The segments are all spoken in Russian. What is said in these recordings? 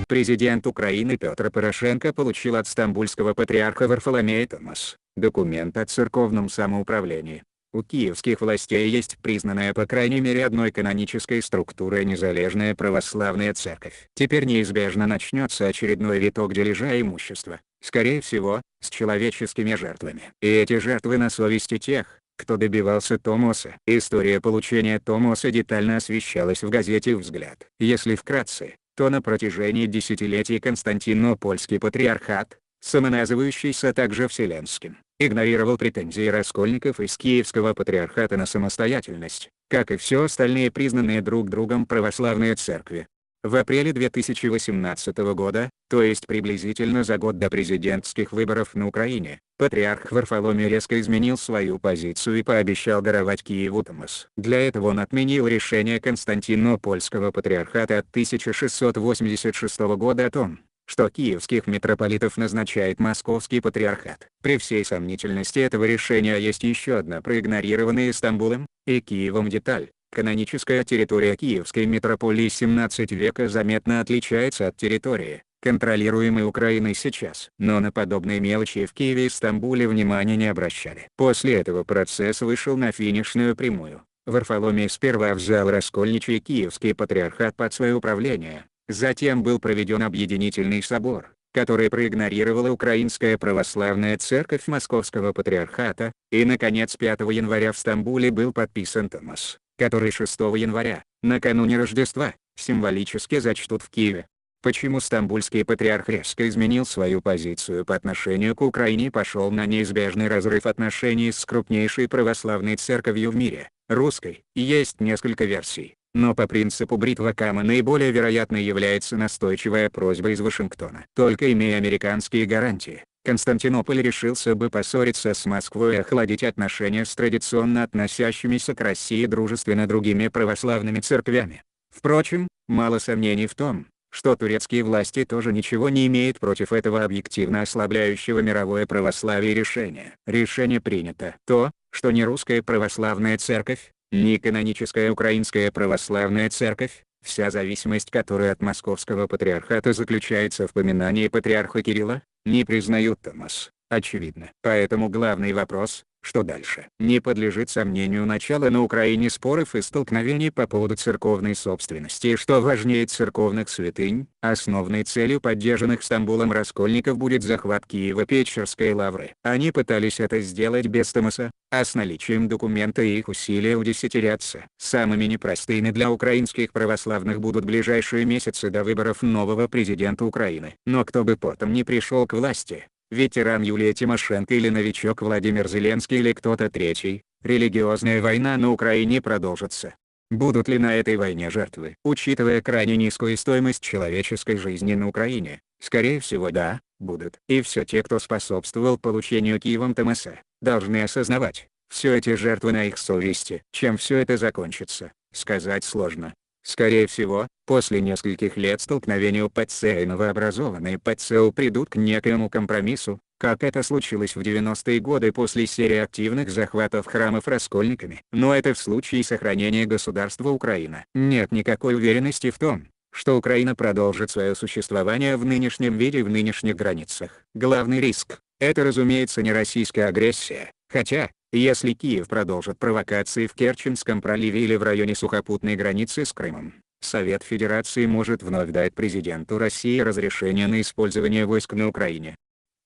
Президент Украины Петр Порошенко получил от стамбульского патриарха Варфоломея Томас документ о церковном самоуправлении. У киевских властей есть признанная по крайней мере одной канонической структурой незалежная православная церковь. Теперь неизбежно начнется очередной виток дележа имущества, скорее всего, с человеческими жертвами. И эти жертвы на совести тех, кто добивался Томоса. История получения Томоса детально освещалась в газете «Взгляд». Если вкратце, то на протяжении десятилетий Константинопольский патриархат, самоназывающийся также Вселенским, игнорировал претензии раскольников из Киевского патриархата на самостоятельность, как и все остальные признанные друг другом православные церкви. В апреле 2018 года, то есть приблизительно за год до президентских выборов на Украине, патриарх Варфоломей резко изменил свою позицию и пообещал даровать Киеву Томос. Для этого он отменил решение Константинопольского патриархата от 1686 года о том, что киевских митрополитов назначает Московский патриархат. При всей сомнительности этого решения есть еще одна проигнорированная Стамбулом и Киевом деталь. Каноническая территория Киевской митрополии 17 века заметно отличается от территории, контролируемой Украиной сейчас. Но на подобные мелочи в Киеве и Стамбуле внимания не обращали. После этого процесс вышел на финишную прямую. Варфоломей сперва взял раскольничий Киевский патриархат под свое управление. Затем был проведен объединительный собор, который проигнорировала Украинская православная церковь Московского патриархата, и наконец 5 января в Стамбуле был подписан Томос, который 6 января, накануне Рождества, символически зачтут в Киеве. Почему стамбульский патриарх резко изменил свою позицию по отношению к Украине и пошел на неизбежный разрыв отношений с крупнейшей православной церковью в мире, русской? Есть несколько версий. Но по принципу бритва Кама наиболее вероятной является настойчивая просьба из Вашингтона. Только имея американские гарантии, Константинополь решился бы поссориться с Москвой и охладить отношения с традиционно относящимися к России дружественно другими православными церквями. Впрочем, мало сомнений в том, что турецкие власти тоже ничего не имеют против этого объективно ослабляющего мировое православие решения. Решение принято. То, что ни русская православная церковь, ни каноническая украинская православная церковь, вся зависимость которой от Московского патриархата заключается в поминании патриарха Кирилла, не признают Томос, очевидно. Поэтому главный вопрос, что дальше? Не подлежит сомнению начало на Украине споров и столкновений по поводу церковной собственности и что важнее церковных святынь. Основной целью поддержанных Стамбулом раскольников будет захват Киево-Печерской лавры. Они пытались это сделать без Томоса, а с наличием документа их усилия удесятерятся. Самыми непростыми для украинских православных будут ближайшие месяцы до выборов нового президента Украины. Но кто бы потом не пришел к власти, ветеран Юлия Тимошенко или новичок Владимир Зеленский или кто-то третий, религиозная война на Украине продолжится. Будут ли на этой войне жертвы? Учитывая крайне низкую стоимость человеческой жизни на Украине, скорее всего да, будут. И все те, кто способствовал получению Киевом Томоса, должны осознавать, все эти жертвы на их совести. Чем все это закончится, сказать сложно. Скорее всего, после нескольких лет столкновения УПЦ и новообразованные ПЦУ придут к некоему компромиссу, как это случилось в 90-е годы после серии активных захватов храмов раскольниками. Но это в случае сохранения государства Украина. Нет никакой уверенности в том, что Украина продолжит свое существование в нынешнем виде и в нынешних границах. Главный риск – это разумеется не российская агрессия, хотя, если Киев продолжит провокации в Керченском проливе или в районе сухопутной границы с Крымом, Совет Федерации может вновь дать президенту России разрешение на использование войск на Украине.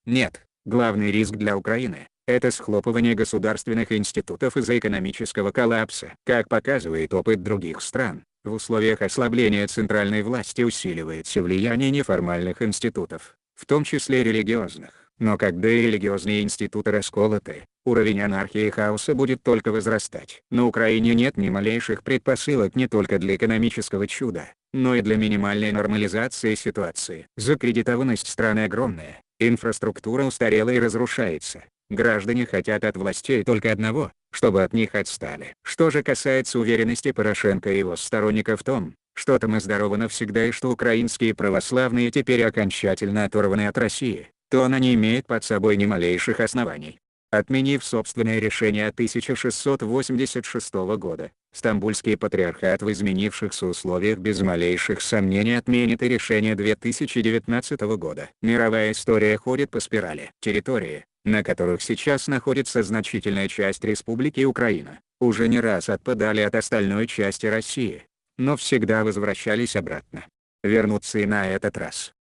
Нет, главный риск для Украины – это схлопывание государственных институтов из-за экономического коллапса. Как показывает опыт других стран, в условиях ослабления центральной власти усиливается влияние неформальных институтов, в том числе религиозных. Но когда и религиозные институты расколоты, уровень анархии и хаоса будет только возрастать. На Украине нет ни малейших предпосылок не только для экономического чуда, но и для минимальной нормализации ситуации. Закредитованность страны огромная, инфраструктура устарела и разрушается. Граждане хотят от властей только одного, чтобы от них отстали. Что же касается уверенности Порошенко и его сторонников в том, что Томос здорово навсегда и что украинские православные теперь окончательно оторваны от России, то она не имеет под собой ни малейших оснований. Отменив собственное решение 1686 года, Стамбульский патриархат в изменившихся условиях без малейших сомнений отменит и решение 2019 года. Мировая история ходит по спирали. Территории, на которых сейчас находится значительная часть Республики Украина, уже не раз отпадали от остальной части России, но всегда возвращались обратно. Вернутся и на этот раз.